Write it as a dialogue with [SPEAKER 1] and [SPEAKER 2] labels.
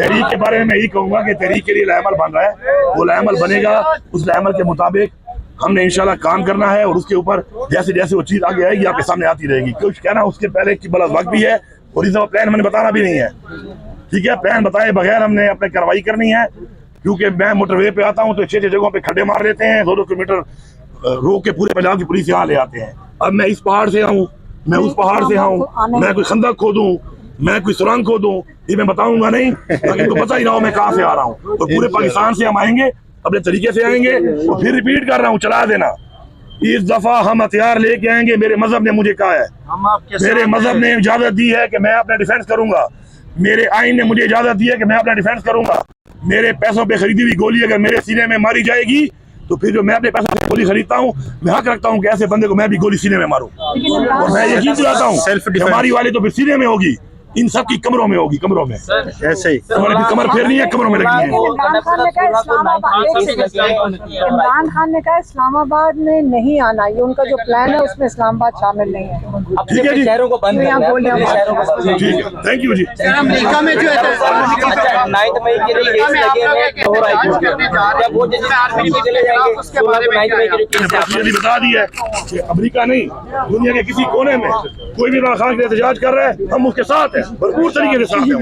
[SPEAKER 1] تحریک کے بارے میں یہی کہوں گا کہ تحریک کے لیے لائحہ بن رہا ہے، وہ لائحہ بنے گا، اس لائحہ کے مطابق ہم نے انشاءاللہ کام کرنا ہے، اور اس کے اوپر جیسے جیسے وہ چیز آگے آئے گی آپ کے سامنے آتی رہے گی. کچھ کہنا اس کے پہلے کی بڑا وقت بھی ہے، اور اس دفعہ پلان ہم نے بتانا بھی نہیں ہے. ٹھیک ہے، پلان بتائے بغیر ہم نے اپنے کارروائی کرنی ہے، کیونکہ میں موٹر وے پہ آتا ہوں تو 6 جگہوں پہ کھڈے مار لیتے ہیں، 2 کلومیٹر روک کے پورے پنجاب کی پولیس یہاں لے آتے ہیں. اب میں اس پہاڑ سے آؤں، میں اس پہاڑ سے آؤں، میں کوئی خندق کھودوں، میں کوئی سرنگ کھودوں، یہ میں بتاؤں گا نہیں تاکہ ان کو پتہ ہی نہ ہو میں کہاں سے آ رہا ہوں. اور پورے پاکستان سے ہم آئیں گے، اپنے طریقے سے آئیں گے، اور پھر ریپیٹ کر رہا ہوں، چلا دینا. اس دفعہ ہم ہتھیار لے کے آئیں گے. میرے مذہب نے مجھے کہا ہے، میرے مذہب نے اجازت دی ہے کہ میں اپنا ڈیفینس کروں گا. میرے آئین نے مجھے اجازت دی ہے کہ میں اپنا ڈیفینس کروں گا. میرے پیسوں پہ خریدی ہوئی گولی اگر میرے سینے میں ماری جائے گی تو پھر جو میں اپنے پیسوں سے گولی خریدتا ہوں، میں حق رکھتا ہوں کہ ایسے بندے کو میں بھی گولی سینے میں ماروں. اور میں یقین دلاتا ہوں کہ ہماری والی تو پھر سینے میں ہوگی، ان سب کی کمروں میں ہوگی، کمروں میں. ایسے ہی ہماری کمر پھیرنی ہے، کمروں میں لگنی ہے.
[SPEAKER 2] عمران خان نے کہا اسلام آباد میں نہیں آنا، یہ ان کا جو پلان ہے اس میں اسلام آباد شامل نہیں ہے.
[SPEAKER 1] ٹھیک ہے جی،
[SPEAKER 3] شہروں کو بند کرنا ہے.
[SPEAKER 1] ٹھیک ہے، تھینک یو جی.
[SPEAKER 4] امریکہ میں جو ہے
[SPEAKER 3] 9 مئی کے لیے کیس لگے ہوئے ہیں دو ہائی کورٹ میں. جب وہ جج آرمی میں چلے جائیں گے 9 مئی کے لیے کیس
[SPEAKER 1] بتا دی ہے کہ امریکہ نہیں، دنیا کے کسی کونے میں کوئی بھی عمران خان کے احتجاج کر رہا ہے، ہم اس کے ساتھ ہیں، بھرپور طریقے سے ساتھ ہیں.